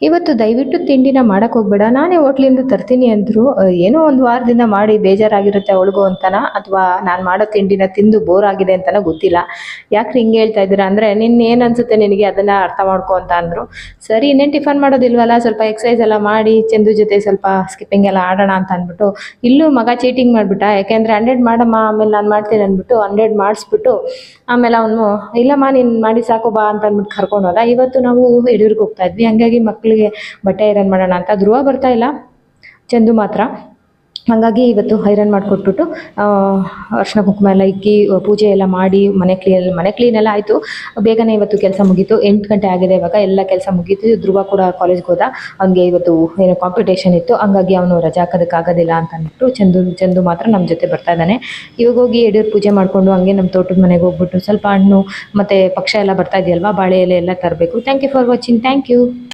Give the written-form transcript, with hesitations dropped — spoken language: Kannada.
ಇವತ್ತು ದಯವಿಟ್ಟು ತಿಂಡಿನ ಮಾಡಕ್ಕೆ ಹೋಗ್ಬೇಡ, ನಾನೇ ಹೋಟ್ಲಿಂದ ತರ್ತೀನಿ ಅಂದರು. ಏನೋ ಒಂದು ವಾರದಿಂದ ಮಾಡಿ ಬೇಜಾರಾಗಿರುತ್ತೆ ಅವಳಿಗೂ ಅಂತನಾ ಅಥವಾ ನಾನು ಮಾಡೋ ತಿಂಡಿನ ತಿಂದು ಬೋರ್ ಆಗಿದೆ ಅಂತನೋ ಗೊತ್ತಿಲ್ಲ. ಯಾಕ್ರಿ ಹಿಂಗೆ ಹೇಳ್ತಾ ಇದ್ದೀರಾ ಅಂದರೆ, ನಿನ್ನ ಏನು ಅನಿಸುತ್ತೆ ನಿನಗೆ ಅದನ್ನು ಅರ್ಥ ಮಾಡ್ಕೊ ಅಂತ ಅಂದರು. ಸರಿ ಇನ್ನೇನು ಟಿಫನ್ ಮಾಡೋದಿಲ್ವಲ್ಲ, ಸ್ವಲ್ಪ ಎಕ್ಸಸೈಸ್ ಎಲ್ಲ ಮಾಡಿ ಚಂದು ಜೊತೆ ಸ್ವಲ್ಪ ಸ್ಕಿಪ್ಪಿಂಗ್ ಎಲ್ಲ ಆಡೋಣ ಅಂತ ಅಂದ್ಬಿಟ್ಟು, ಇಲ್ಲೂ ಮಗ ಚೀಟಿಂಗ್ ಮಾಡಿಬಿಟ್ಟ. ಯಾಕೆಂದರೆ 100 ಮಾಡಮ್ಮ ಆಮೇಲೆ ನಾನು ಮಾಡ್ತೀನಿ ಅಂದ್ಬಿಟ್ಟು 100 ಮಾಡಿಸ್ಬಿಟ್ಟು ಆಮೇಲೆ ಅವನು ಇಲ್ಲಮ್ಮ ನೀನು ಮಾಡಿ ಸಾಕು ಬಾ ಅಂತ ಅಂದ್ಬಿಟ್ಟು ಕರ್ಕೊಂಡು ಹೋದ. ಇವತ್ತು ನಾವು ಯಡಿಯೂರಿಗೆ ಹೋಗ್ತಾ ಇದ್ವಿ, ಹಂಗಾಗಿ ಮಕ್ಕಳಿಗೆ ಬಟ್ಟೆ ಐರನ್ ಮಾಡೋಣ ಅಂತ. ಧ್ರುವ ಬರ್ತಾ ಇಲ್ಲ, ಚಂದು ಮಾತ್ರ. ಹಾಗಾಗಿ ಇವತ್ತು ಐರನ್ ಮಾಡಿಕೊಟ್ಬಿಟ್ಟು ಅರ್ಶಿನ ಕುಂಕುಮ ಎಲ್ಲ ಇಕ್ಕಿ ಪೂಜೆ ಎಲ್ಲ ಮಾಡಿ ಮನೆ ಕ್ಲೀನ್ ಎಲ್ಲ ಆಯಿತು. ಬೇಗನೆ ಇವತ್ತು ಕೆಲಸ ಮುಗೀತು. 8 ಗಂಟೆ ಆಗಿದೆ ಇವಾಗ, ಎಲ್ಲ ಕೆಲಸ ಮುಗೀತು. ಧ್ರುವ ಕೂಡ ಕಾಲೇಜ್ಗೆ ಹೋದ. ಅವನಿಗೆ ಇವತ್ತು ಏನೋ ಕಾಂಪಿಟೇಷನ್ ಇತ್ತು, ಹಂಗಾಗಿ ಅವನು ರಜಾ ಹಾಕೋದಕ್ಕಾಗೋದಿಲ್ಲ ಅಂತ ಅಂದ್ಬಿಟ್ಟು ಚಂದು ಮಾತ್ರ ನಮ್ಮ ಜೊತೆ ಬರ್ತಾ ಇದ್ದಾನೆ. ಇವಾಗ ಹೋಗಿ ಯಡಿಯೂರು ಪೂಜೆ ಮಾಡಿಕೊಂಡು ಹಂಗೆ ನಮ್ಮ ತೋಟದ ಮನೆಗೆ ಹೋಗ್ಬಿಟ್ಟು ಸ್ವಲ್ಪ ಹಣ್ಣು ಮತ್ತು ಪಕ್ಷ ಎಲ್ಲ ಬರ್ತಾ ಇದೆಯಲ್ವಾ, ಬಾಳೆ ಎಲೆ ಎಲ್ಲ ತರಬೇಕು. Thank you for watching. Thank you.